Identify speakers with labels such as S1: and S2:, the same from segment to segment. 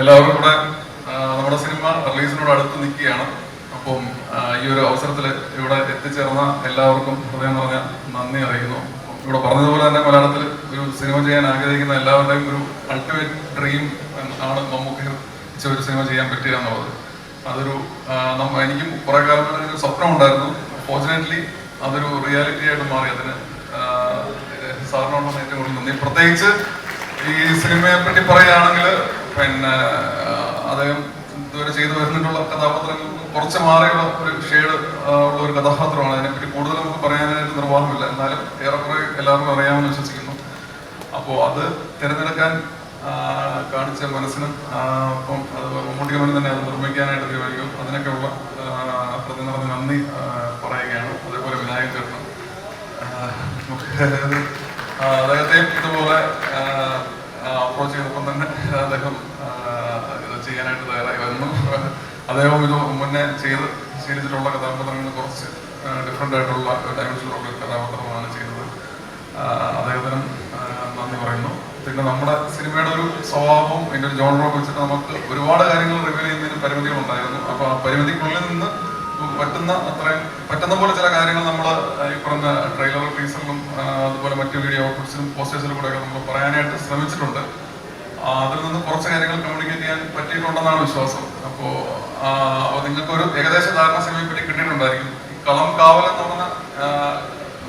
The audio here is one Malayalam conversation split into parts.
S1: എല്ലാവരും കൂടെ നമ്മുടെ സിനിമ റിലീസിനോട് അടുത്ത് നിൽക്കുകയാണ്. അപ്പം ഈ ഒരു അവസരത്തിൽ ഇവിടെ എത്തിച്ചേർന്ന എല്ലാവർക്കും ഹൃദയം നിറഞ്ഞ നന്ദി അറിയിക്കുന്നു. ഇവിടെ പറഞ്ഞതുപോലെ തന്നെ മലയാളത്തിൽ ഒരു സിനിമ ചെയ്യാൻ ആഗ്രഹിക്കുന്ന എല്ലാവരുടെയും ഒരു അൾട്ടിമേറ്റ് ഡ്രീം ആണ് മമ്മൂക്ക ഒരു സിനിമ ചെയ്യാൻ പറ്റുക എന്നുള്ളത്. അതൊരു എനിക്കും കുറെ കാലമായിട്ട് ഒരു സ്വപ്നം ഉണ്ടായിരുന്നു. ഫോർച്ചുനേറ്റ്ലി അതൊരു റിയാലിറ്റി ആയിട്ട് മാറി. അതിന് സാറിനോടാണ് ഏറ്റവും കൂടുതൽ നന്ദി. പ്രത്യേകിച്ച് ഈ സിനിമയെ പറ്റി പറയുകയാണെങ്കിൽ പിന്നെ അദ്ദേഹം ഇതുവരെ ചെയ്തു വരുന്നിട്ടുള്ള കഥാപാത്രങ്ങളിൽ കുറച്ച് മാറിയുള്ള ഒരു ഷെയ്ഡ് ഉള്ള ഒരു കഥാപാത്രമാണ്. അതിനെപ്പറ്റി കൂടുതൽ നമുക്ക് പറയാനായിട്ട് നിർവാഹമില്ല. എന്നാലും ഏറെക്കുറെ എല്ലാവർക്കും അറിയാമെന്ന് വിശ്വസിക്കുന്നു. അപ്പോൾ അത് തിരഞ്ഞെടുക്കാൻ കാണിച്ച മനസ്സിനും അപ്പം അത് മമ്മൂട്ടി കമ്പനി തന്നെ അത് നിർമ്മിക്കാനായിട്ട് തീരുമാനിക്കും. അതിനൊക്കെ ഉള്ള ഹൃദയം നിറഞ്ഞ നന്ദി പറയുകയാണ്. അതേപോലെ വിനായകൻ ചേട്ടനും അദ്ദേഹത്തെയും ഇതുപോലെ അപ്രോച്ച് ചെയ്തപ്പം തന്നെ അദ്ദേഹം ഇത് ചെയ്യാനായിട്ട് തയ്യാറായി വന്നു. അദ്ദേഹം ഇത് മുന്നേ ചെയ്ത് ശീലിച്ചിട്ടുള്ള കഥാപാത്രങ്ങൾ കുറച്ച് ഡിഫറെൻ്റ് ആയിട്ടുള്ള ഡയമെൻഷനിലുള്ള കഥാപാത്രമാണ് ചെയ്തത്. അദ്ദേഹത്തിനും നന്ദി പറയുന്നു. പിന്നെ നമ്മുടെ സിനിമയുടെ ഒരു സ്വഭാവവും അതിൻ്റെ ഒരു ജോണറൊക്കെ വെച്ചിട്ട് നമുക്ക് ഒരുപാട് കാര്യങ്ങൾ റിവീൽ ചെയ്യുന്നതിന് പരിമിതികളുണ്ടായിരുന്നു. അപ്പോൾ ആ പരിമിതിക്കുള്ളിൽ നിന്ന് പറ്റുന്ന പോലെ ചില കാര്യങ്ങൾ നമ്മൾ ഈ പറഞ്ഞ ട്രെയിലർ ടീസറിലും അതുപോലെ മറ്റു വീഡിയോ ഔട്ട്പുട്ട്സിലും പോസ്റ്റേഴ്സിലും കൂടെയൊക്കെ നമ്മൾ പറയാനായിട്ട് ശ്രമിച്ചിട്ടുണ്ട്. അതിൽ നിന്ന് കുറച്ച് കാര്യങ്ങൾ കമ്മ്യൂണിക്കേറ്റ് ചെയ്യാൻ പറ്റിയിട്ടുണ്ടെന്നാണ് വിശ്വാസം. അപ്പോൾ നിങ്ങൾക്കൊരു ഏകദേശ ധാരണ സിനിമയെ പറ്റി കിട്ടിയിട്ടുണ്ടായിരിക്കും. കളം കാവൽ എന്ന് പറഞ്ഞ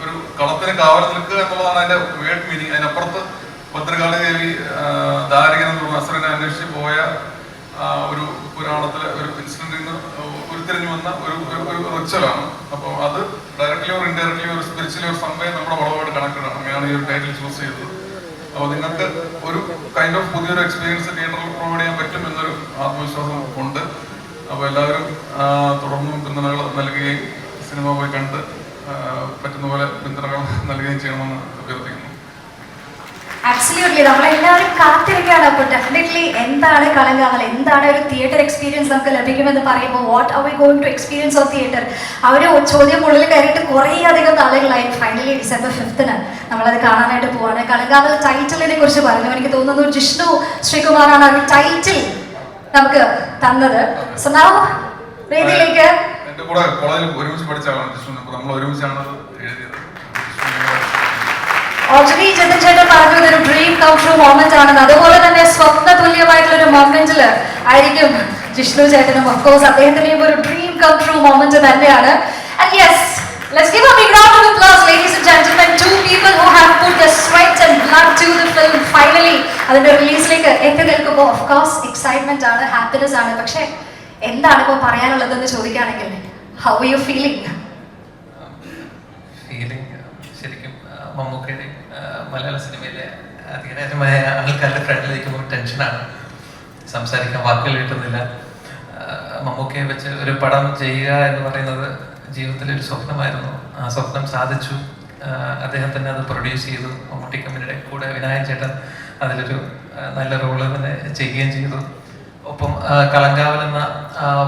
S1: ഒരു കളത്തിന് കാവൽ നിൽക്കുക എന്നുള്ളതാണ് അതിന്റെ വേർഡ് മീനിങ്. അതിനപ്പുറത്ത് ഭദ്രകാളി ദേവി ദാരികൻ എന്ന് പറഞ്ഞ അസുരനെ അന്വേഷിച്ച് പോയ ഒരു പുരാണത്തിലെ ഒരു ഇൻസിഡന്റിൽ നിന്ന് ഉരുത്തിരിഞ്ഞു വന്ന ഒരു റിച്വലാണ്. അപ്പോൾ അത് ഡയറക്ട്ലി ഓർ ഇൻഡയറക്ട്ലി ഒരു സ്പിരിച്വലി ഒരു സംഭവം നമ്മുടെ വളവുമായിട്ട് കണക്റ്റഡ് ആണ്. അങ്ങനെയാണ് ഈ ഒരു ടൈറ്റിൽ ചൂസ് ചെയ്തത്. അപ്പോൾ നിങ്ങൾക്ക് ഒരു കൈൻഡ് ഓഫ് പുതിയൊരു എക്സ്പീരിയൻസ് തിയേറ്ററിൽ പ്രൊവൈഡ് ചെയ്യാൻ പറ്റും എന്നൊരു ആത്മവിശ്വാസം ഉണ്ട്. അപ്പോൾ എല്ലാവരും തുടർന്നും പിന്തുണകൾ നൽകുകയും സിനിമ പോയി കണ്ട് പറ്റുന്ന പോലെ പിന്തുണകൾ നൽകുകയും ചെയ്യണമെന്ന് അഭ്യർത്ഥിക്കുന്നു.
S2: ആബ്സല്യൂട്ട്ലി നമ്മളെല്ലാവരും കാത്തിരിക്കുകയാണ്. അപ്പോൾ ഡെഫിനറ്റ്ലി എന്താണ് കളങ്കാവൽ, എന്താണ് ഒരു തിയേറ്റർ എക്സ്പീരിയൻസ് നമുക്ക് ലഭിക്കുമെന്ന് പറയുമ്പോൾ what are we going to experience of theatre, ആ ഒരു ചോദ്യം ഉള്ളിൽ കയറിയിട്ട് കുറേ അധികം നാളുകളായി. ഫൈനലി December 5th നമ്മളത് കാണാനായിട്ട് പോവാണ്. കളങ്കാവൽ ടൈറ്റിലിനെ കുറിച്ച് പറഞ്ഞു. എനിക്ക് തോന്നുന്നു ജിഷ്ണു ശ്രീകുമാറാണ് ഒരു ടൈറ്റിൽ നമുക്ക് തന്നത്. സോ നൗ വേദിയിലേക്ക്
S1: എന്റെ കൂടെ കോളേജിൽ ഒരുമിച്ച് പഠിച്ച ആളാണ് ജിഷ്ണു. നമ്മൾ ഒരുമിച്ചാണ് എഴുതിയത്.
S2: ഓൾറെഡി ജിതിൻ ചേട്ടൻ പറഞ്ഞു ഇതൊരു ഡ്രീം കം ട്രൂ മൊമെന്റ് ആണെന്ന്. അതുപോലെ തന്നെ സ്വപ്ന തുല്യമായിട്ടുള്ള ഒരു മൊമെന്റിൽ ആയിരിക്കും ജിഷ്ണു ചേട്ടനും. ഓഫ് കോഴ്സ് അദ്ദേഹത്തിന്റെയും ഒരു ഡ്രീം കം ട്രൂ മൊമെന്റ് തന്നെയാണ്. And yes, let's give a big round of applause, ladies and gentlemen. Two people who have put their sweat and blood to the film. Finally അതിന്റെ റിലീസിലേക്ക് എത്തി നിൽക്കുമ്പോൾ ഓഫ് കോഴ്സ് എക്സൈറ്റ്മെന്റ് ആണ്, ഹാപ്പിനെസ് ആണ്. പക്ഷെ എന്താണ് ഇപ്പോൾ പറയാനുള്ളതെന്ന് ചോദിക്കുകയാണെങ്കിൽ ഹൗ ആർ യു ഫീലിംഗ്?
S3: ശരിക്കും മമ്മൂക്കയുടെ മലയാള സിനിമയിലെ അധികാരമായ ആൾക്കാരുടെ ഫ്രണ്ടിൽ നിൽക്കുമ്പോൾ ടെൻഷനാണ്. സംസാരിക്കാൻ വാക്കുകൾ കിട്ടുന്നില്ല. മമ്മൂക്കയെ വെച്ച് ഒരു പടം ചെയ്യുക എന്ന് പറയുന്നത് ജീവിതത്തിലെ ഒരു സ്വപ്നമായിരുന്നു. ആ സ്വപ്നം സാധിച്ചു. അദ്ദേഹം തന്നെ അത് പ്രൊഡ്യൂസ് ചെയ്തു. മമ്മൂട്ടി കമ്പനിയുടെ കൂടെ വിനായകൻ ചേട്ടൻ അതിലൊരു നല്ല റോള് തന്നെ ചെയ്യുകയും ചെയ്തു. ഒപ്പം കളങ്കാവൽ എന്ന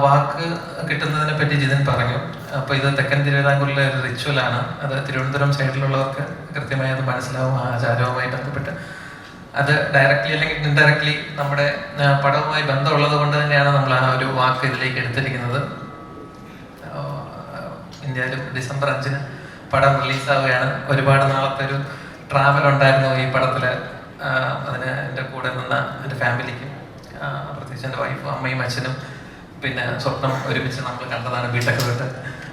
S3: വാക്ക് കിട്ടുന്നതിനെ പറ്റി ജിതിൻ പറഞ്ഞു. അപ്പോൾ ഇത് തെക്കൻ തിരുവിതാംകൂറിലെ ഒരു റിച്വലാണ്. അത് തിരുവനന്തപുരം സൈഡിലുള്ളവർക്ക് കൃത്യമായി അത് മനസ്സിലാവും. ആ ആചാരവുമായി ബന്ധപ്പെട്ട് അത് ഡയറക്റ്റ്ലി അല്ലെങ്കിൽ ഇൻഡയറക്ട്ലി നമ്മുടെ പടവുമായി ബന്ധമുള്ളത് കൊണ്ട് തന്നെയാണ് നമ്മൾ ആ ഒരു വാക്ക് ഇതിലേക്ക് എടുത്തിരിക്കുന്നത്. ഇന്ത്യയിലും December 5 പടം റിലീസാവുകയാണ്. ഒരുപാട് നാളത്തെ ഒരു ട്രാവൽ ഉണ്ടായിരുന്നു ഈ പടത്തിൽ. അതിന് എൻ്റെ കൂടെ നിന്ന എൻ്റെ ഫാമിലിക്കും, പ്രത്യേകിച്ച് എൻ്റെ വൈഫും അമ്മയും അച്ഛനും പിന്നെ സ്വപ്നം ഒരുമിച്ച് നമ്മൾ കണ്ടതാണ് വീട്ടൊക്കെ വിട്ട്.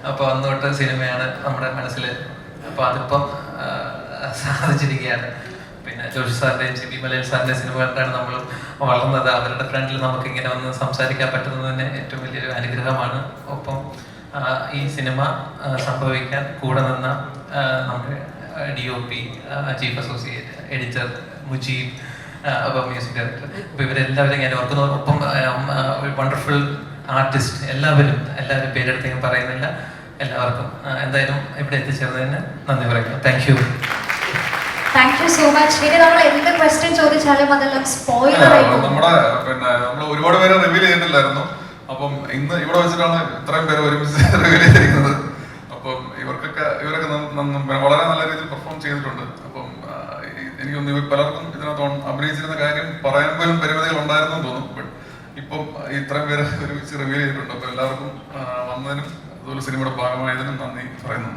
S3: അപ്പോൾ അന്ന് തൊട്ട് സിനിമയാണ് നമ്മുടെ മനസ്സിൽ. അപ്പോൾ അതിപ്പം സാധിച്ചിരിക്കുകയാണ്. പിന്നെ ജോഷി സാറിൻ്റെയും സിബി മലയിൽ സാറിൻ്റെ സിനിമ കണ്ടാണ് നമ്മൾ വളർന്നത്. അവരുടെ ഫ്രണ്ടിൽ നമുക്ക് ഇങ്ങനെ വന്ന് സംസാരിക്കാൻ പറ്റുന്നത് തന്നെ ഏറ്റവും വലിയൊരു അനുഗ്രഹമാണ്. ഒപ്പം ഈ സിനിമ സംഭവിക്കാൻ കൂടെ നിന്ന നമ്മുടെ DOP, chief associate editor Mujeeb, അപ്പം മ്യൂസിക് ഡയറക്ടർ, അപ്പോൾ ഇവരെല്ലാവരും ഞാൻ ഓർക്കുന്നു. ഒപ്പം വണ്ടർഫുൾ ആർട്ടിസ്റ്റ് എല്ലാവരും പേരെടുത്ത് ഞാൻ പറയുന്നില്ല. എല്ലാവർക്കും എന്തായാലും ഇവിടെ എത്തിച്ചേർന്നതിന് നന്ദി പറയുന്നു. Thank you
S2: so much. പിന്നെ നമ്മൾ എന്ത് ക്വസ്റ്റ്യൻ ചോദിച്ചാലും അതെല്ലാം സ്പോയിലർ ആയിരിക്കും.
S1: നമ്മൾ ഒരുപാട് പേരെ റിവീൽ ചെയ്തിട്ടില്ലായിരുന്നു. അപ്പം ഇന്ന് ഇവിടെ വെച്ചിട്ടാണ് ഇത്രയും പേര് ഒരുമിച്ച് റിവീൽ ചെയ്തിരിക്കുന്നത്. അപ്പം ഇവരൊക്കെ വളരെ നല്ല രീതിയിൽ പെർഫോം ചെയ്തിട്ടുണ്ട്. അപ്പം എനിക്കൊന്ന് പലർക്കും ഇതിനകത്ത് അഭിനയിച്ചിരുന്ന കാര്യം പറയാൻ പോലും പരിമിതികൾ ഉണ്ടായിരുന്നു തോന്നും. ഇപ്പം ഇത്രയും പേര് ഒരുമിച്ച് റിവീൽ ചെയ്തിട്ടുണ്ട്. അപ്പോൾ എല്ലാവർക്കും വന്നതിനും അതുപോലെ സിനിമയുടെ ഭാഗമായതിനും നന്ദി പറയുന്നു.